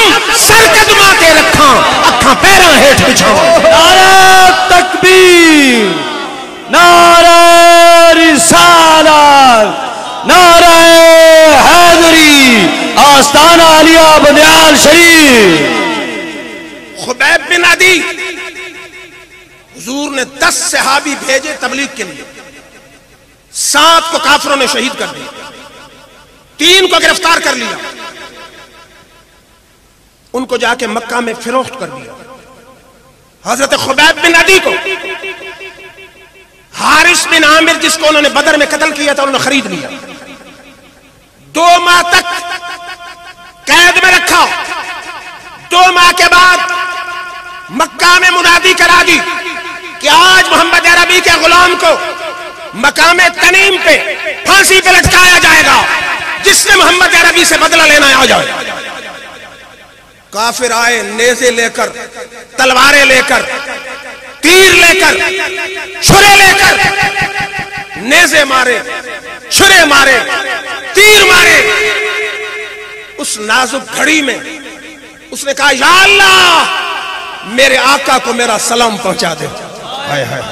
Sir Kadma के रखा अखा पैरा हेठ बिछावा। नारे तकबीर, नारे रिसालत, नारे हैदरी, आस्ताना आलिया बंदियाल शरीफ। खुबैब बिन अदी, हुजूर ने 10 सहाबी भेजे तबलीग के लिए, 7 को काफिरों ने शहीद कर दिया, 3 को गिरफ्तार कर लिया, उनको जाके मक्का में फिरोख्त कर दिया। हजरत खुबैब बिन अदी को हारिस बिन आमिर, जिसको उन्होंने बदर में कत्ल किया था, उन्होंने खरीद लिया। 2 माह तक कैद में रखा। 2 माह के बाद मक्का में मुनादी करा दी कि आज मोहम्मद अरबी के गुलाम को मकाम तनीम पे फांसी पे लटकाया जाएगा, जिसने मोहम्मद अरबी से बदला लेना आ जाए। काफिर आए नेज़े लेकर, तलवारें लेकर, तीर लेकर, छुरे लेकर, नेज़े मारे, छुरे मारे, तीर मारे। उस नाजुक घड़ी में उसने कहा, या अल्लाह मेरे आका को मेरा सलाम पहुंचा दे। हाय हाय।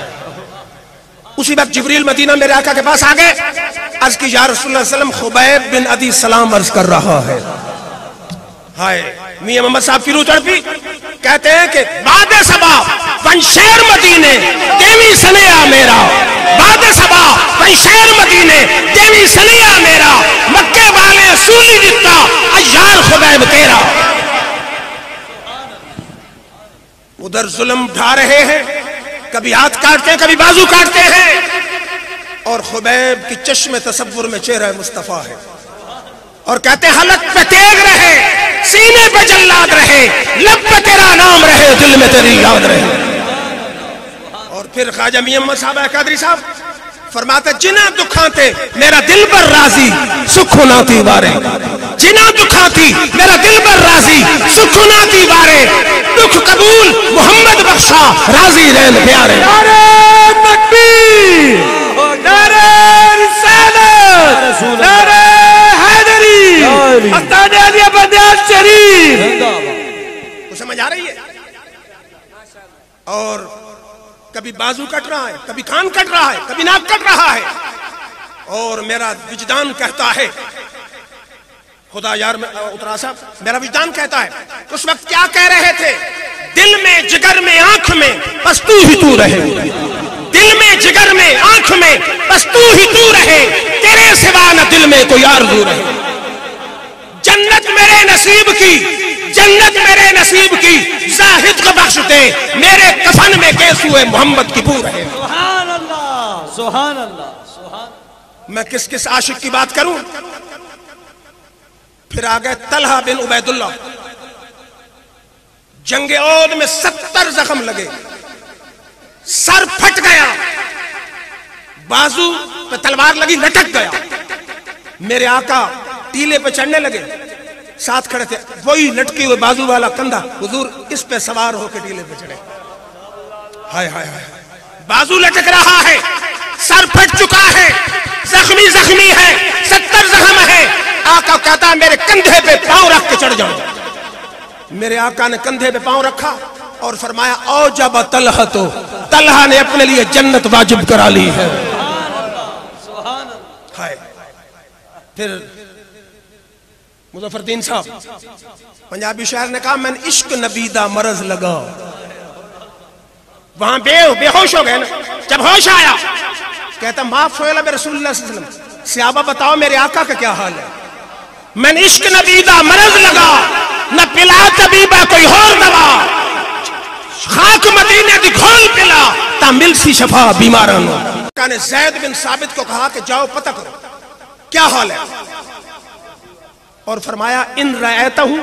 उसी वक्त जिब्रील मदीना मेरे आका के पास आ गए। अर्ज की, या रसूलुल्लाह सल्लल्लाहु अलैहि वसल्लम, खुबैब बिन अदी सलाम अर्ज कर रहा है। हाय। मियां मोहम्मद साहब फिर तड़पी, कहते हैं कि बादे सबा पंशेर मदीने देवी सनिया मेरा, बादे सबा पंशेर मदीने देवी सनिया मेरा, मक्के वाले सूली दिता अय्यार खुबैब तेरा। उधर जुल्म ढा रहे हैं, कभी हाथ काटते हैं, कभी बाजू काटते हैं, और खुबैब की चश्मे तसव्वुर में चेहरा मुस्तफा है, और कहते हैं हलक पे तेग रहे, सीने पे जल्लाद रहे, लब पे तेरा नाम रहे, दिल में तेरी याद रहे। और फिर ख्वाजा मियां मोहम्मद साहब कादरी साहब फरमाते, जिना दुखाते मेरा दिल पर राजी सुख नाती वारे, जिना दुखाती मेरा दिल पर राजी सुख नाती वारे, दुख कबूल मोहम्मद बख्शा राजी रहन प्यारे। नारे तकबीर, नारे रिसालत, नारे हैदरी, आस्ताना आलिया बंदियाल शरीफ। तो समझ आ रही है? और कभी बाजू कट रहा है, कभी कान कट रहा है, कभी नाक कट रहा है, और मेरा विजदान कहता है, खुदा यार उतरा साहब, मेरा विजदान कहता है उस वक्त क्या कह रहे थे, दिल में जिगर में आंख में बस तू ही तू रहे, दिल में जिगर में आंख में बस तू ही तू रहे, तेरे सिवा न दिल में कोई आरज़ू रहे। जन्नत मेरे नसीब की, जन्नत मेरे नसीब की, जाहिद को बख्श दे, मेरे कफन में केसुए मोहम्मद की बू रहे। सुभान अल्लाह, सुभान अल्लाह, सुभान। मैं किस किस आशिक की बात करूं? फिर आ गए तलहा बिन उबैदुल्लाह। जंगे ओद में 70 जख्म लगे, सर फट गया, बाजू पे तलवार लगी, लटक गया। मेरे आका टीले पे चढ़ने लगे, साथ खड़े थे, वही लटके हुए बाजू वाला कंधा, हुजूर इस पे सवार होकर टीले पे चढ़े। हाय हाय हाय, बाजू लटक रहा है, सर फट चुका है, जख्मी जख्मी है, 70 जख्म है। आका कहता है मेरे कंधे पे पांव रख के चढ़ जाओ। मेरे आका ने कंधे पे पांव रखा और फरमाया, औ जब तलहा, तो तलहा ने अपने लिए जन्नत वाजिब करा ली है। हाय। फिर मुजफ्फरदीन साहब पंजाबी शायर ने कहा, मैंने इश्क नबीदा मरज लगा। वहां बेहोश हो गए ना, जब होश आया कहता, माफ होएला मेरे रसूलुल्लाह सल्लल्लाहु अलैहि वसल्लम, सहाबा बताओ मेरे आका का क्या हाल है। मैंने इश्क नबीदा मरज लगा, न पिला तबीबा कोई और दवा, खाक मदीने दी खोल पिला ता मिल सी शफा बीमारां नु। ने ज़ैद बिन साबित को कहा कि जाओ पता करो क्या हाल है, और फरमाया, इन रायता हूं,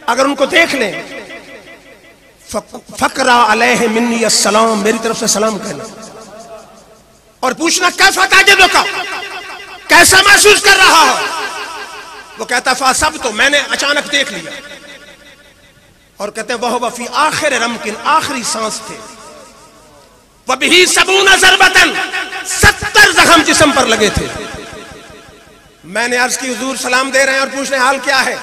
अगर उनको देख लें, फकरा अलैहि मिन्नी अस्सलाम, मेरी तरफ से सलाम कहना, और पूछना कैसा ताजिद का, कैसा महसूस कर रहा हो। वो कहता फा सब, तो मैंने अचानक देख लिया, और कहते वह वफी आखिर रमकिन, आखिरी सांस थे, वबही सबूना ज़रबतन, 70 जख्म जिस्म पर लगे थे। मैंने अर्ज की, हुजूर सलाम दे रहे हैं और पूछ रहे हैं हाल क्या है।